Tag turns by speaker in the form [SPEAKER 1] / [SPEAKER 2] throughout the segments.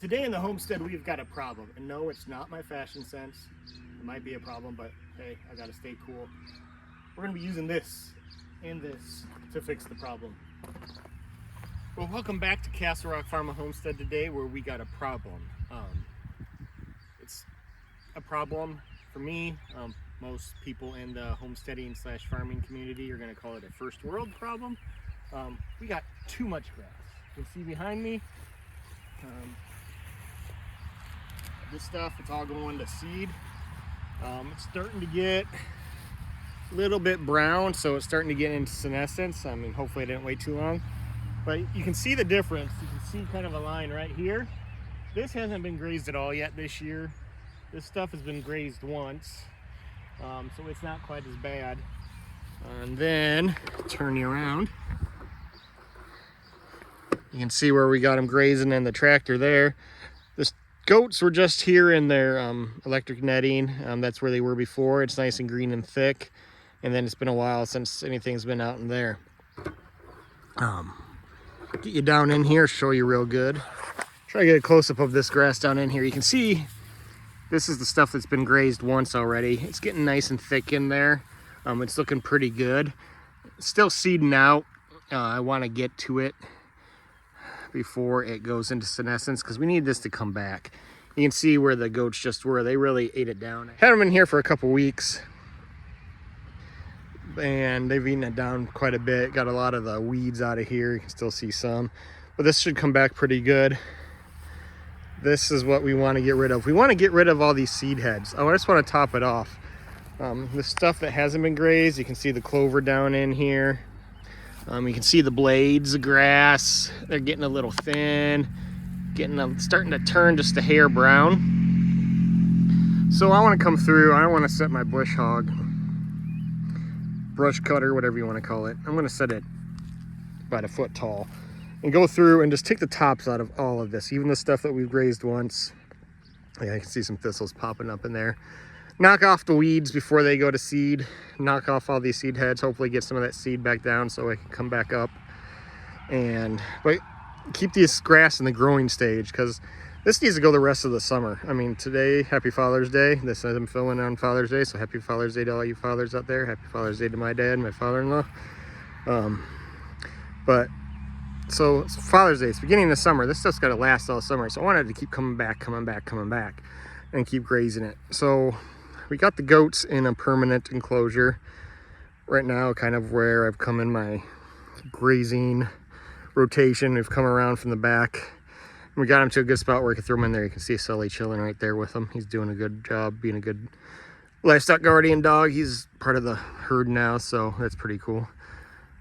[SPEAKER 1] Today in the homestead, we've got a problem. And no, it's not my fashion sense. It might be a problem, but hey, I gotta stay cool. We're gonna be using this and this to fix the problem. Well, welcome back to Castle Rock Farm and Homestead today, where we got a problem. It's a problem for me. Most people in the homesteading / farming community are gonna call it a first world problem. We got too much grass. You can see behind me, this stuff, it's all going to seed. It's starting to get a little bit brown, so it's starting to get into senescence. I mean, hopefully I didn't wait too long. But you can see the difference. You can see kind of a line right here. This hasn't been grazed at all yet this year. This stuff has been grazed once, so it's not quite as bad. And then, turn you around. You can see where we got them grazing in the tractor there. The goats were just here in their electric netting. That's where they were before. It's nice and green and thick. And then it's been a while since anything's been out in there. Get you down in here, show you real good. Try to get a close-up of this grass down in here. You can see this is the stuff that's been grazed once already. It's getting nice and thick in there. It's looking pretty good. It's still seeding out. I want to get to it before it goes into senescence because we need this to come back. You can see where the goats just were. They really ate it down. Had them in here for a couple weeks and they've eaten it down quite a bit. Got a lot of the weeds out of here. You can still see some, but this should come back pretty good. This is what we want to get rid of. We want to get rid of all these seed heads. Oh, I just want to top it off. The stuff that hasn't been grazed, you can see the clover down in here. You can see the blades of grass. They're getting a little thin, starting to turn just a hair brown. So I want to come through. I don't want to set my bush hog, brush cutter, whatever you want to call it. I'm going to set it about a foot tall and go through and just take the tops out of all of this, even the stuff that we've grazed once. Yeah, you can see some thistles popping up in there. Knock off the weeds before they go to seed. Knock off all these seed heads. Hopefully get some of that seed back down so it can come back up. But keep this grass in the growing stage because this needs to go the rest of the summer. I mean, today, happy Father's Day. This I'm filming on Father's Day, so happy Father's Day to all you fathers out there. Happy Father's Day to my dad and my father-in-law. So it's Father's Day. It's beginning of summer. This stuff's got to last all summer. So I wanted to keep coming back, and keep grazing it. So we got the goats in a permanent enclosure right now, kind of where I've come in my grazing rotation. We've come around from the back. We got him to a good spot where we can throw him in there. You can see Sully chilling right there with him. He's doing a good job, being a good livestock guardian dog. He's part of the herd now, so that's pretty cool.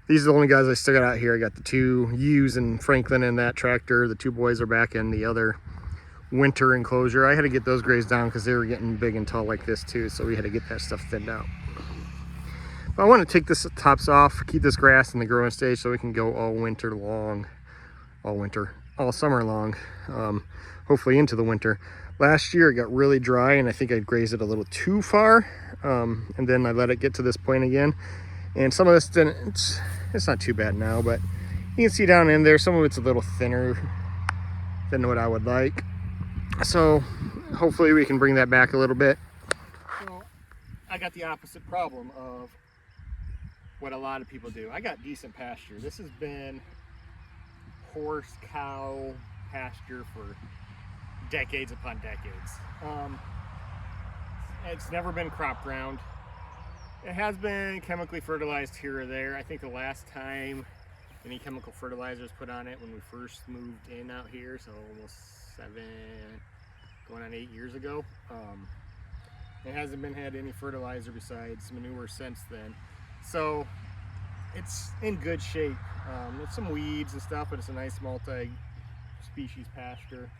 [SPEAKER 1] These are the only guys I still got out here. I got the two ewes and Franklin in that tractor. The two boys are back in the other winter enclosure. I had to get those grazed down because they were getting big and tall like this too, so we had to get that stuff thinned out. But I want to take this tops off, keep this grass in the growing stage so we can go all summer long, hopefully into the winter. Last year it got really dry and I think I grazed it a little too far, and then I let it get to this point again, and some of this didn't. It's not too bad now, but you can see down in there some of it's a little thinner than what I would like. So hopefully we can bring that back a little bit. So I got the opposite problem of what a lot of people do. I got decent pasture. This has been horse, cow pasture for decades upon decades. It's never been crop ground. It has been chemically fertilized here or there. I think the last time any chemical fertilizer was put on it when we first moved in out here, so almost going on 8 years ago. It hasn't been had any fertilizer besides manure since then. So it's in good shape. There's some weeds and stuff, but it's a nice multi-species pasture.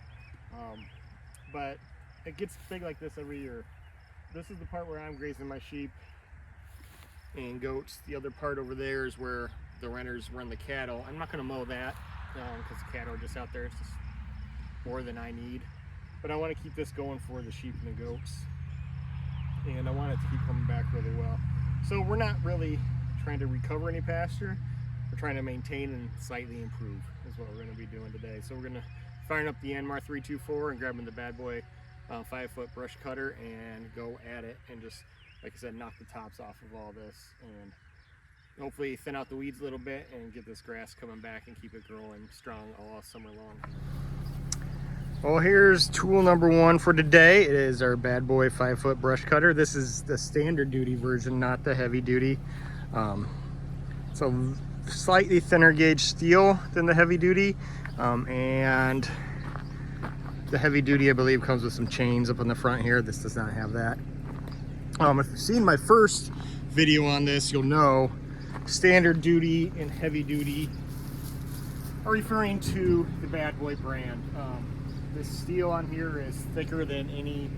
[SPEAKER 1] But it gets big like this every year. This is the part where I'm grazing my sheep and goats. The other part over there is where the renters run the cattle. I'm not going to mow that because the cattle are just out there. It's just more than I need. But I want to keep this going for the sheep and the goats. And I want it to keep coming back really well. So we're not really trying to recover any pasture. We're trying to maintain and slightly improve is what we're going to be doing today. So we're going to firing up the Yanmar 324 and grabbing the bad boy 5-foot brush cutter and go at it, and just, like I said, knock the tops off of all this and hopefully thin out the weeds a little bit and get this grass coming back and keep it growing strong all summer long. Well, here's tool number 1 for today. It is our bad boy 5-foot brush cutter. This is the standard duty version, not the heavy duty. It's a slightly thinner gauge steel than the heavy duty, and the heavy duty, I believe, comes with some chains up on the front here. This does not have that. If you've seen my first video on this, you'll know standard duty and heavy duty are referring to the bad boy brand. This steel on here is thicker than any.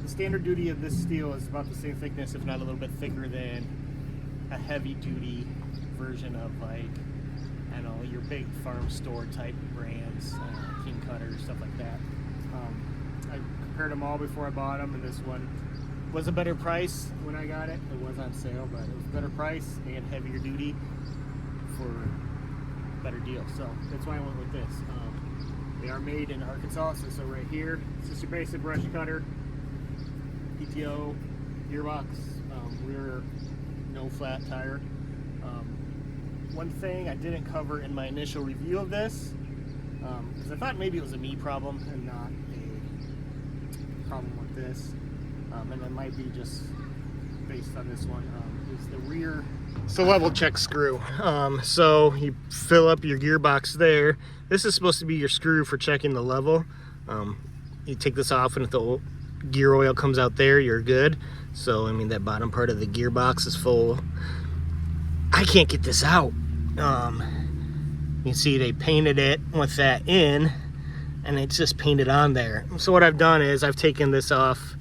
[SPEAKER 1] The standard duty of this steel is about the same thickness, if not a little bit thicker than a heavy duty version of, like, I don't know, your big farm store type brands, King Cutter, stuff like that. I compared them all before I bought them, and this one was a better price when I got it. It was on sale, but it was a better price and heavier duty for a better deal. So that's why I went with this. They are made in Arkansas, so right here, it's just your basic brush cutter, PTO, gearbox, rear, no flat tire. One thing I didn't cover in my initial review of this, because I thought maybe it was a me problem and not a problem with this, and it might be just based on this one, is the rear. It's the level check screw. So you fill up your gearbox there. This is supposed to be your screw for checking the level. You take this off, and if the gear oil comes out there, you're good. So, I mean, that bottom part of the gearbox is full. I can't get this out. You can see they painted it with that in, and it's just painted on there. So what I've done is I've taken this off,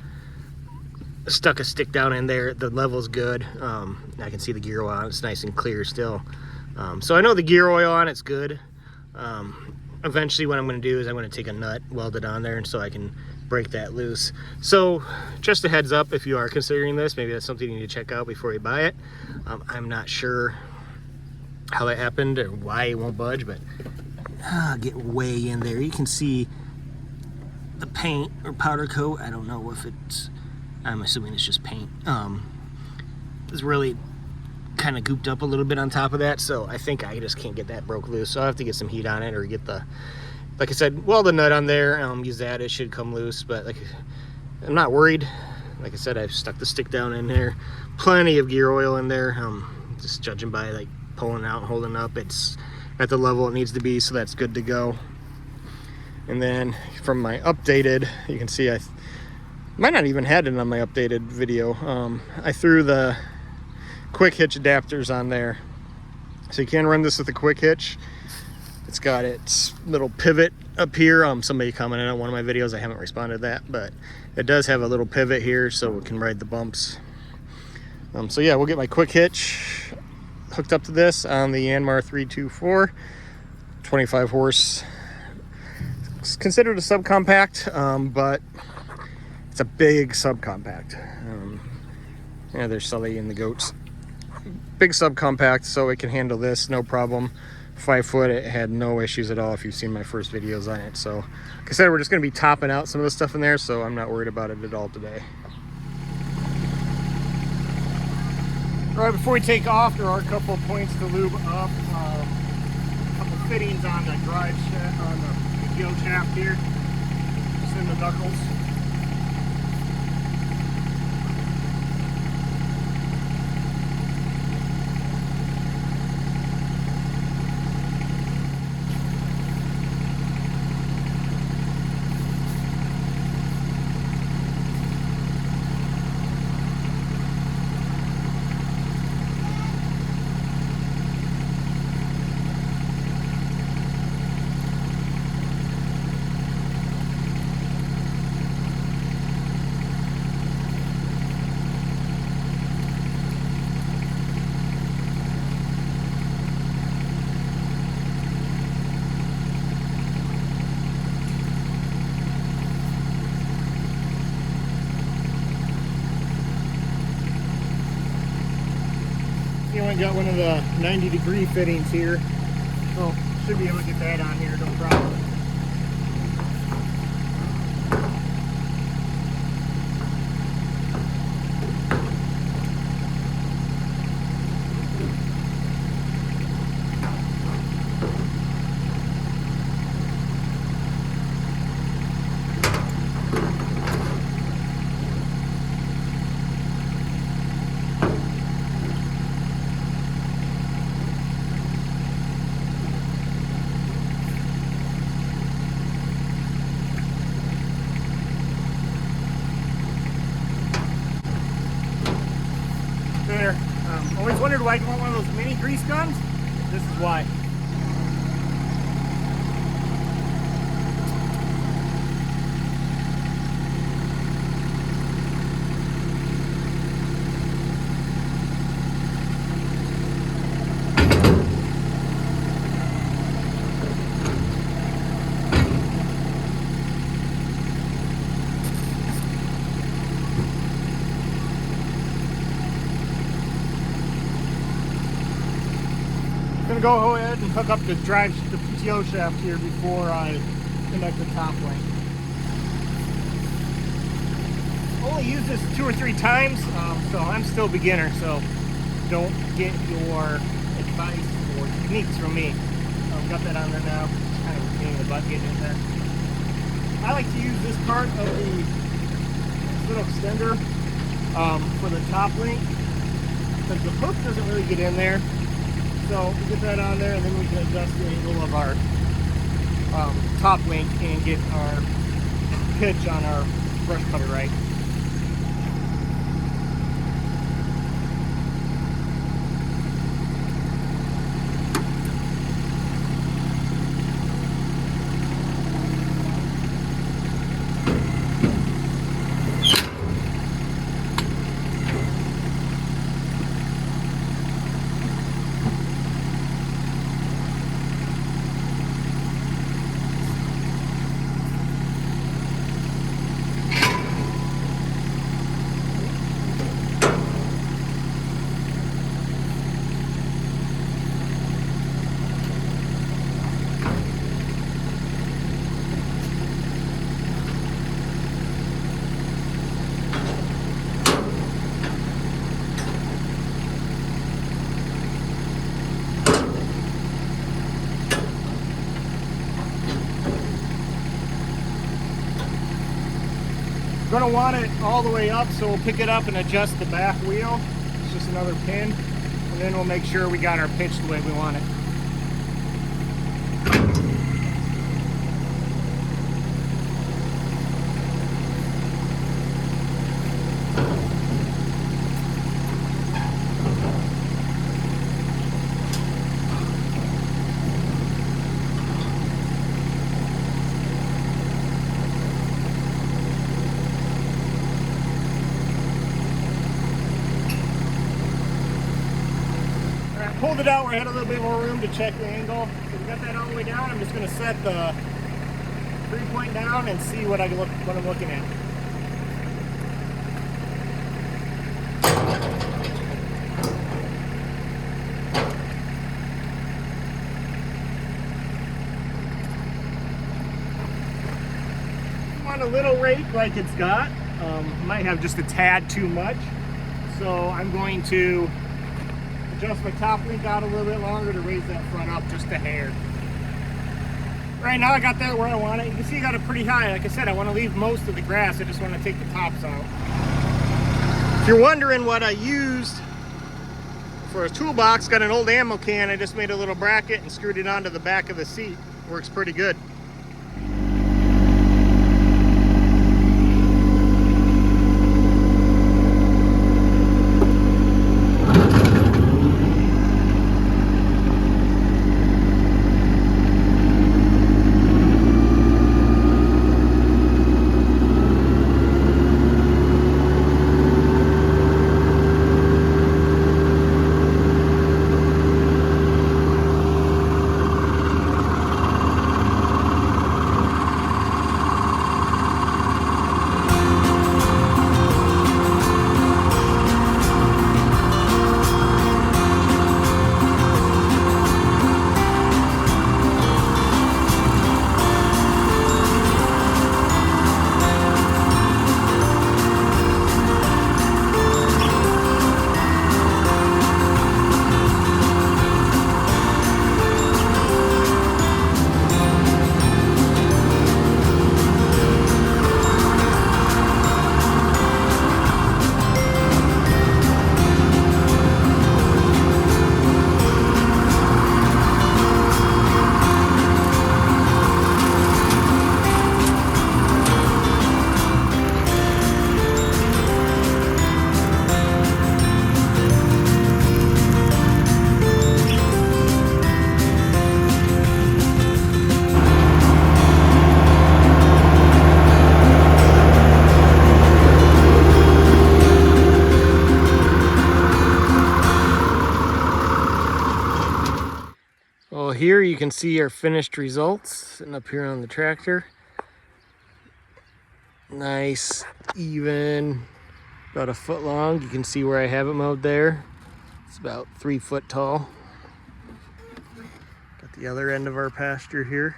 [SPEAKER 1] stuck a stick down in there. The level's good. I can see the gear oil on. It's nice and clear still. So I know the gear oil on it's good. Eventually what I'm going to do is I'm going to take a nut, weld it on there, and so I can break that loose. So just a heads up, if you are considering this, maybe that's something you need to check out before you buy it. I'm not sure how that happened or why it won't budge, but get way in there. You can see the paint or powder coat. I don't know if it's, I'm assuming it's just paint. It's really kind of gooped up a little bit on top of that, so I think I just can't get that broke loose. So I have to get some heat on it, or get the, like I said, weld the nut on there. Use that, it should come loose. But like, I'm not worried. Like I said, I've stuck the stick down in there. Plenty of gear oil in there. Just judging by like pulling out and holding up, it's at the level it needs to be, so that's good to go. And then from my updated, you can see I might not even had it on my updated video. I threw the quick hitch adapters on there, so you can run this with a quick hitch. It's got its little pivot up here. Somebody commented on one of my videos, I haven't responded to that, but it does have a little pivot here so it can ride the bumps. So yeah, we'll get my quick hitch hooked up to this on the Yanmar 324, 25 horse. It's considered a subcompact, but it's a big subcompact. Yeah, there's Sully and the goats. Big subcompact, so it can handle this no problem. 5 foot, it had no issues at all if you've seen my first videos on it. So like I said, we're just going to be topping out some of the stuff in there, so I'm not worried about it at all today. All right, before we take off, there are a couple of points to lube up. A couple of fittings on the drive shaft, on the PTO shaft here, just in the knuckles. You only got one of the 90-degree fittings here, so should be able to get that on here, no problem. Always wondered why you want one of those mini grease guns. This is why. I'm gonna go ahead and hook up the PTO shaft here before I connect the top link. Only use this 2 or 3 times, so I'm still a beginner, so don't get your advice or techniques from me. I've got that on there now. It's kind of a pain in the butt getting in there. I like to use this part of the little extender for the top link because the hook doesn't really get in there. So we get that on there, and then we can adjust the angle of our top link and get our pitch on our brush cutter right. Going to want it all the way up, so we'll pick it up and adjust the back wheel. It's just another pin, and then we'll make sure we got our pitch the way we want it. Pulled it out where I had a little bit more room to check the angle. So we got that all the way down. I'm just going to set the 3-point down and see what I'm looking at. I want a little rake like it's got. Might have just a tad too much. So I'm going to adjust my top link out a little bit longer to raise that front up just a hair. Right now I got that where I want it. You can see I got it pretty high. Like I said, I want to leave most of the grass. I just want to take the tops out. If you're wondering what I used for a toolbox, got an old ammo can. I just made a little bracket and screwed it onto the back of the seat. Works pretty good. can see our finished results sitting up here on the tractor. Nice, even, about a foot long. You can see where I have it mowed there. It's about 3 foot tall. Got the other end of our pasture here.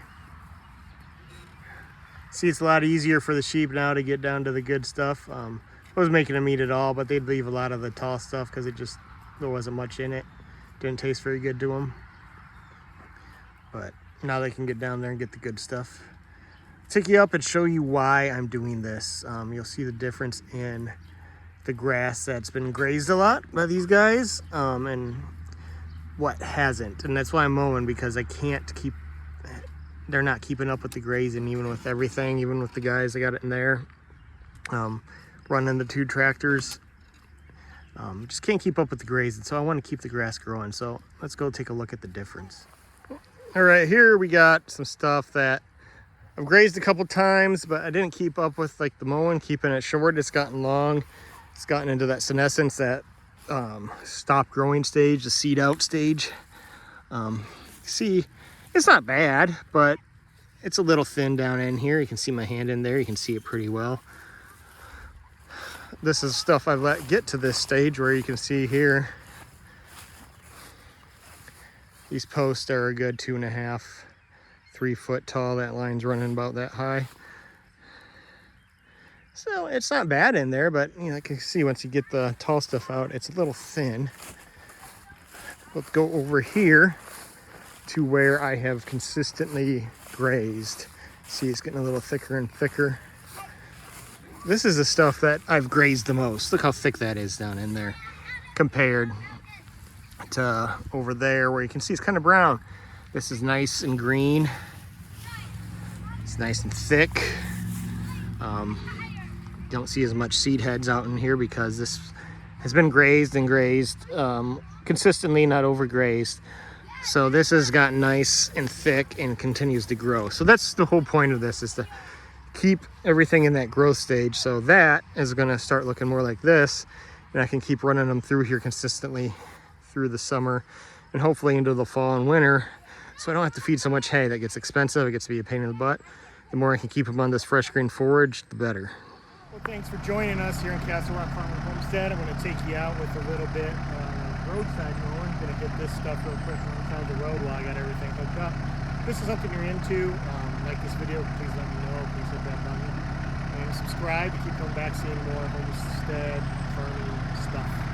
[SPEAKER 1] See, it's a lot easier for the sheep now to get down to the good stuff. I was making them eat it all, but they'd leave a lot of the tall stuff because there wasn't much in it. Didn't taste very good to them. But now they can get down there and get the good stuff. I'll take you up and show you why I'm doing this. You'll see the difference in the grass that's been grazed a lot by these guys and what hasn't. And that's why I'm mowing, because I can't keep, they're not keeping up with the grazing, even with everything, even with the guys. I got it in there, running the 2 tractors. Just can't keep up with the grazing, so I want to keep the grass growing. So let's go take a look at the difference. All right, here we got some stuff that I've grazed a couple times, but I didn't keep up with, like the mowing, keeping it short. It's gotten long. It's gotten into that senescence, that stop growing stage, the seed out stage. See, it's not bad, but it's a little thin down in here. You can see my hand in there. You can see it pretty well. This is stuff I've let get to this stage where you can see here. These posts are a good 2.5, 3 foot tall. That line's running about that high. So it's not bad in there, but you know, I can see once you get the tall stuff out, it's a little thin. Let's go over here to where I have consistently grazed. See, it's getting a little thicker and thicker. This is the stuff that I've grazed the most. Look how thick that is down in there compared to over there where you can see it's kind of brown. This is nice and green. It's nice and thick. Don't see as much seed heads out in here because this has been grazed and grazed consistently, not overgrazed. So this has gotten nice and thick and continues to grow. So that's the whole point of this, is to keep everything in that growth stage. So that is going to start looking more like this, and I can keep running them through here consistently through the summer and hopefully into the fall and winter. So I don't have to feed so much hay. That gets expensive. It gets to be a pain in the butt. The more I can keep them on this fresh green forage, the better. Well, thanks for joining us here in Castle Rock Farm and Homestead. I'm going to take you out with a little bit roadside mowing. I'm going to get this stuff real quick on the road while I got everything hooked up. If this is something you're into, like this video, please let me know. Please hit that button and subscribe to keep coming back, seeing more homestead farming stuff.